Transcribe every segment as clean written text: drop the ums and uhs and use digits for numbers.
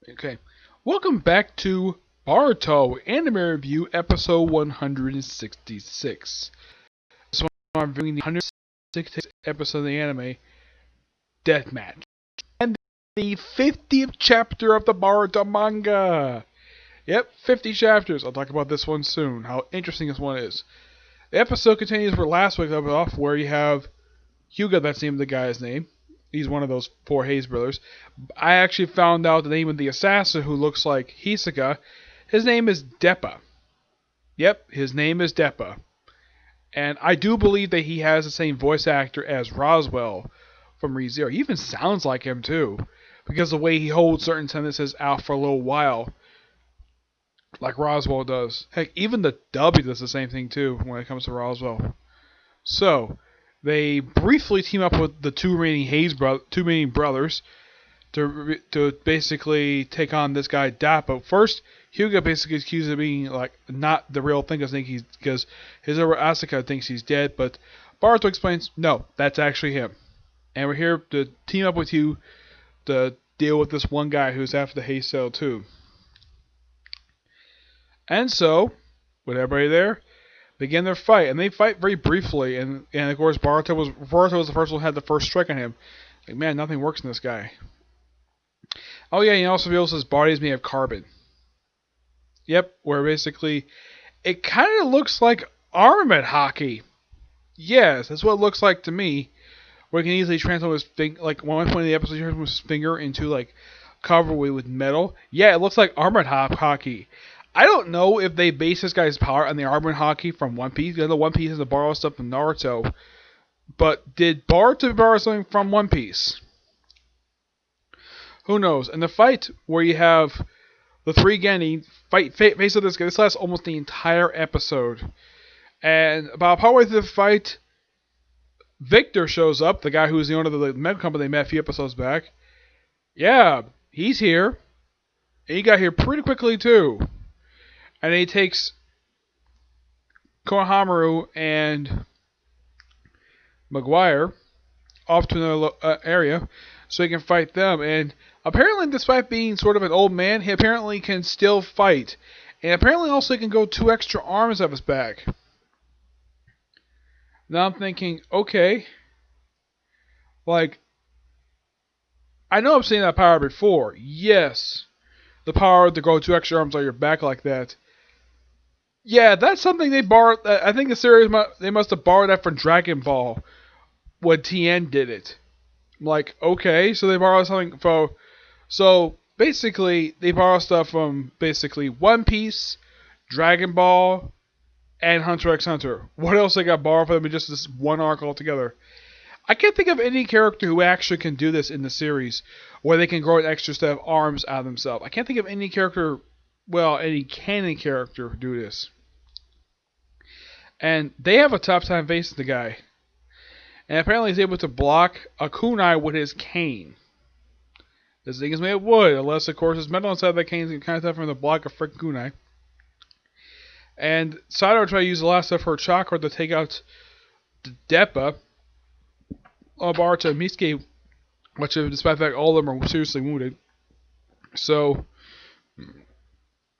Okay. Welcome back to Boruto Anime Review Episode 166. This one I'm reviewing the 166th episode of the anime, Deathmatch. And the 50th chapter of the Boruto manga. Yep, 50 chapters. I'll talk about this one soon, how interesting this one is. The episode continues where last week left off, where you have Hyuga, that's the name of the guy's name. He's one of those four Hayes brothers. I actually found out the name of the assassin who looks like Hisoka. His name is Deppa. Yep, his name is Deppa. And I do believe that he has the same voice actor as Roswell from ReZero. He even sounds like him too, because the way he holds certain sentences out for a little while, like Roswell does. Heck, even the W does the same thing too when it comes to Roswell. So, they briefly team up with the two remaining brothers to basically take on this guy Dappo. First, Hyuga basically accuses of being like not the real thing, because his over Asuka thinks he's dead, but Boruto explains, no, that's actually him. And we're here to team up with you to deal with this one guy who's after the Hayes cell too. And so, with everybody there, begin their fight, and they fight very briefly, and of course Boruto was the first one who had the first strike on him. Like, man, nothing works in this guy. Oh yeah, he also reveals his body is made of carbon. Yep, where basically it kind of looks like armament hockey. Yes, that's what it looks like to me. Where he can easily transform his finger, like one point in the episode, he transforms his finger into like covered with metal. Yeah, it looks like armored hockey. I don't know if they base this guy's power on the armored hockey from One Piece. The One Piece has to borrow stuff from Naruto. But did Boruto borrow something from One Piece? Who knows? And the fight where you have the three Genin fight face of this guy, this lasts almost the entire episode. And about partway through the fight, Victor shows up, the guy who was the owner of the medical company they met a few episodes back. Yeah, he's here. And he got here pretty quickly too. And he takes Konohamaru and Maguire off to another area so he can fight them. And apparently, despite being sort of an old man, he apparently can still fight. And apparently also he can go 2 extra arms off his back. Now I'm thinking, okay, like, I know I've seen that power before. Yes, the power to grow 2 extra arms on your back like that. Yeah, that's something they borrowed. I think the series, they must have borrowed that from Dragon Ball when TN did it. I'm like, okay, so they borrowed something from. So basically, they borrow stuff from basically One Piece, Dragon Ball, and Hunter x Hunter. What else they got borrowed from them in just this one arc altogether? I can't think of any character who actually can do this in the series, where they can grow an extra set of arms out of themselves. I can't think of any character, well, any canon character who do this. And they have a tough time facing the guy. And apparently he's able to block a kunai with his cane. This thing is made of wood, unless of course it's metal inside the cane, is kind of tough for him to block a freaking kunai. And Sato tried to use the last of her chakra to take out Deppa, Boruto, and Misuke, which despite the fact all of them are seriously wounded. So,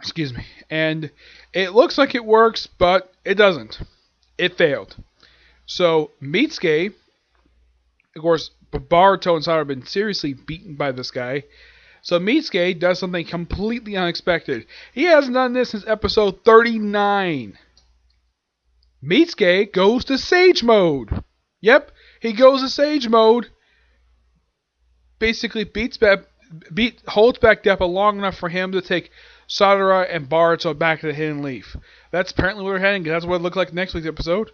excuse me. And it looks like it works, but it doesn't. It failed. So, Mitsuke, of course, Boruto and Sato have been seriously beaten by this guy. So Mitsuke does something completely unexpected. He hasn't done this since episode 39. Mitsuke goes to Sage Mode. Yep, he goes to Sage Mode. Basically holds back Deppa long enough for him to take Sadara and Boruto back to the Hidden Leaf. That's apparently where we're heading. That's what it looked like next week's episode.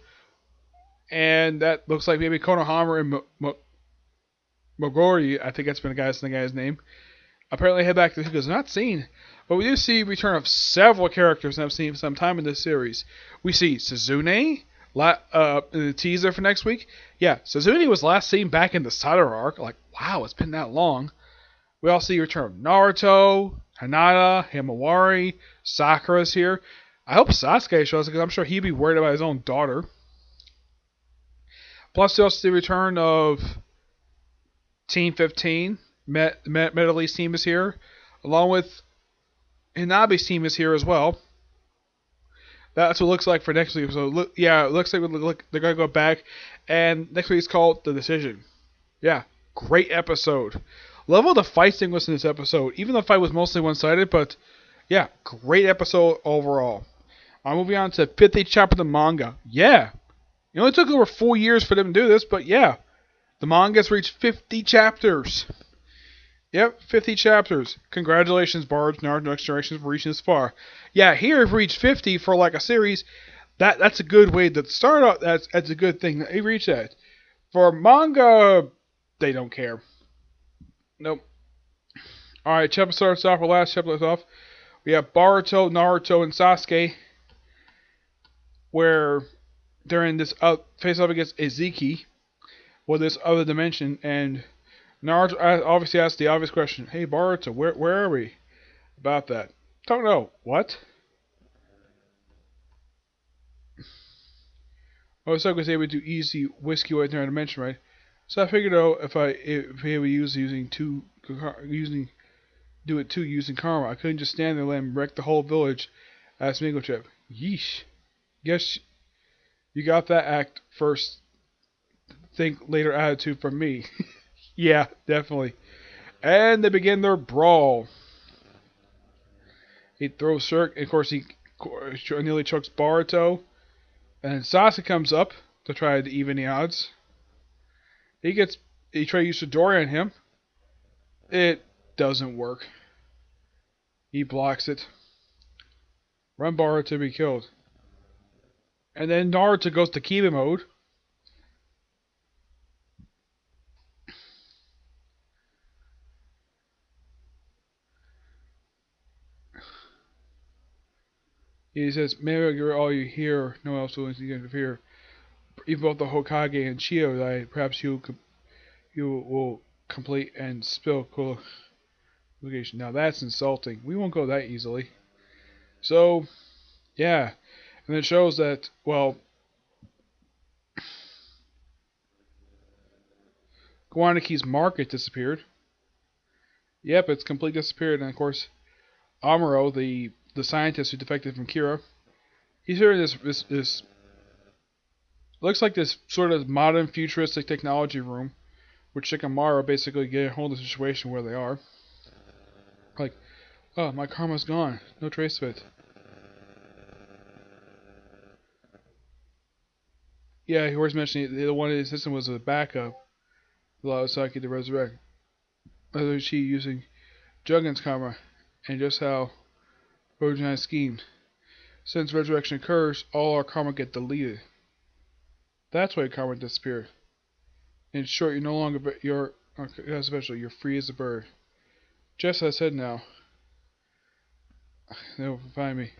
And that looks like maybe Konohamaru and Mogori, I think that's been the guy's name, apparently head back to Hyuga's not seen. But we do see return of several characters that I've seen some time in this series. We see Suzune in the teaser for next week. Yeah, Suzune was last seen back in the Sadara arc. Like, wow, it's been that long. We also see return of Naruto, Hinata, Himawari, Sakura's here. I hope Sasuke shows up because I'm sure he'd be worried about his own daughter. Plus, we also see the return of Team 15. Metal East team is here. along with Hinabi's team is here as well. That's what it looks like for next week. So yeah, it looks like they're gonna go back, and next week's called The Decision. Yeah, great episode. Level of the fight sequence in this episode. Even though the fight was mostly one-sided, but yeah, great episode overall. I'm moving on to 50th chapter of the manga. Yeah, it only took over 4 years for them to do this, but yeah, the manga's reached 50 chapters. Yep, 50 chapters. Congratulations, Bards, Naruto Next Generation, for reaching this far. Yeah, here we've reached 50 for like a series. That's a good way to start out. That's a good thing that they reached that. For manga, they don't care. Nope. Alright, chapter starts off, our last chapter starts off. We have Boruto, Naruto, and Sasuke, where they're in this face off against Ezeki, or this other dimension, and Naruto obviously asks the obvious question, "Hey Boruto, where are we?" About that. Don't know. What? Oh, Sasuke was able to do easy whiskey away in dimension, right? So I figured out if he would using do it too using karma, I couldn't just stand there and let him wreck the whole village at Smeagol Trip. Yeesh. Guess you got that act first. Think later attitude from me. Yeah, definitely. And they begin their brawl. He throws Shirk, and of course he nearly chokes Boruto. And Sasuke comes up to try to even the odds. He tries to use Chidori on him. It doesn't work. He blocks it. Run Boruto to be killed. And then Naruto goes to Kiba mode. He says, "Maybe you're all you hear. No one else will interfere. Even both the Hokage and Chio died. Perhaps you will complete and spill qualification." Now that's insulting. We won't go that easily. So, yeah. And it shows that, well, Kawaniki's market disappeared. Yep, it's completely disappeared. And of course, Amuro, the scientist who defected from Kira, he's here in this looks like this sort of modern futuristic technology room, with Shikamaru basically getting a hold of the situation where they are. Like, oh, my karma's gone. No trace of it. Yeah, he was mentioning the one in his system was a backup. Allowed Saki to resurrect. Whether she using Jugun's karma, and just how Rojan schemed. Since resurrection occurs, all our karma get deleted. That's why karma disappeared. In short, you're no longer special. You're free as a bird. Just as I said now. They'll find me.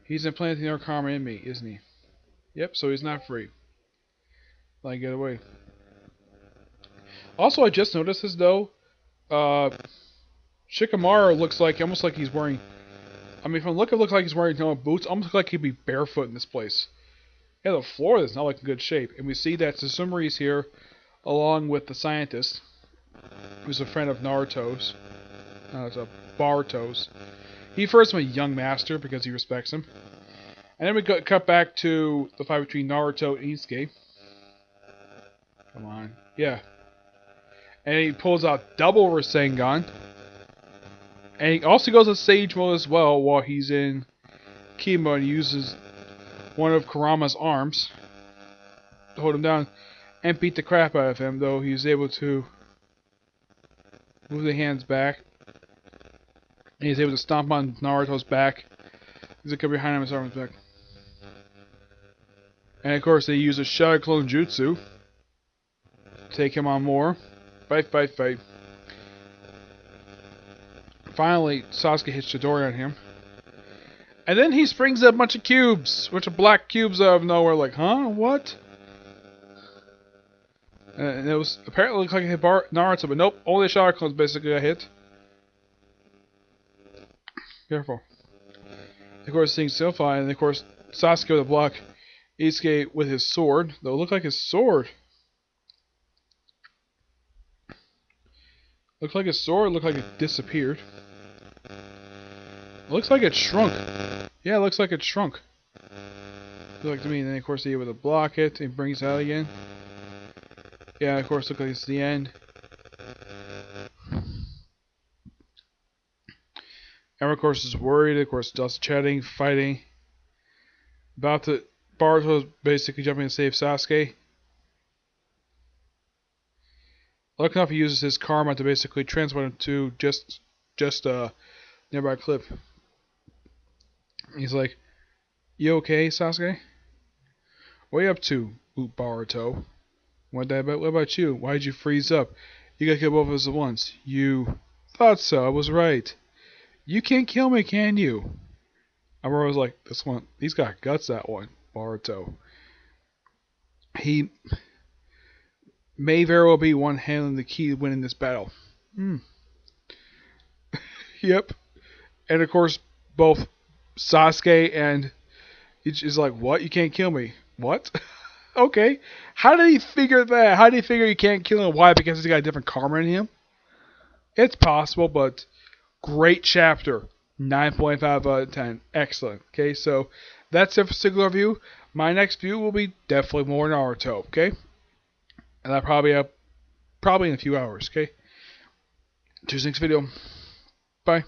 He's implanting our karma in me, isn't he? Yep, so he's not free. Let him get away. Also, I just noticed this though. Shikamaru looks like almost like he's wearing. I mean, from the look, it looks like he's wearing no boots. Almost like he'd be barefoot in this place. Yeah, the floor is not like in good shape, and we see that Susumari's here, along with the scientist, who's a friend of Naruto's. It's a Boruto's. He refers to him a young master because he respects him. And then we cut back to the fight between Naruto and Inosuke. Come on. Yeah. And he pulls out double Rasengan. And he also goes to Sage mode as well while he's in Kimo and uses one of Kurama's arms to hold him down and beat the crap out of him, though he's able to move the hands back. And he's able to stomp on Naruto's back. He's like behind him, his arms back. And of course, they use a Shadow Clone Jutsu to take him on more. Fight, fight, fight. Finally, Sasuke hits Chidori on him. And then he springs a bunch of cubes. A bunch of black cubes out of nowhere. Like, huh? What? And it was apparently looked like it hit Naruto, but nope. Only the Shadow Clones basically got hit. Careful. Of course, things still fly, and of course, Sasuke with a block. Inosuke with his sword. Though it looked like his sword. Looked like it disappeared. Looks like it shrunk. Yeah, it looks like it shrunk. Look to me, and then of course he's able to block it and brings it out again. Yeah, of course, look like it's the end. And of course is worried, of course just chatting, fighting. About to Boruto's basically jumping to save Sasuke. Lucky enough he uses his karma to basically transport him to just a nearby cliff. He's like, "You okay, Sasuke? What are you up to, Boruto? What about you? Why'd you freeze up? You gotta kill both of us at once. You thought so, I was right. You can't kill me, can you?" Amuro was like, "This one, he's got guts, that one, Boruto. He may very well be one handling the key to winning this battle." Yep. And of course, both Sasuke and is like, "What? You can't kill me? What?" Okay. How did he figure that? How did he figure you can't kill him? Why? Because he's got a different karma in him? It's possible, but great chapter. 9.5 out of 10. Excellent. Okay, so that's it for singular review. My next view will be definitely more Naruto. Okay, and I'll probably in a few hours. Okay. To the next video. Bye.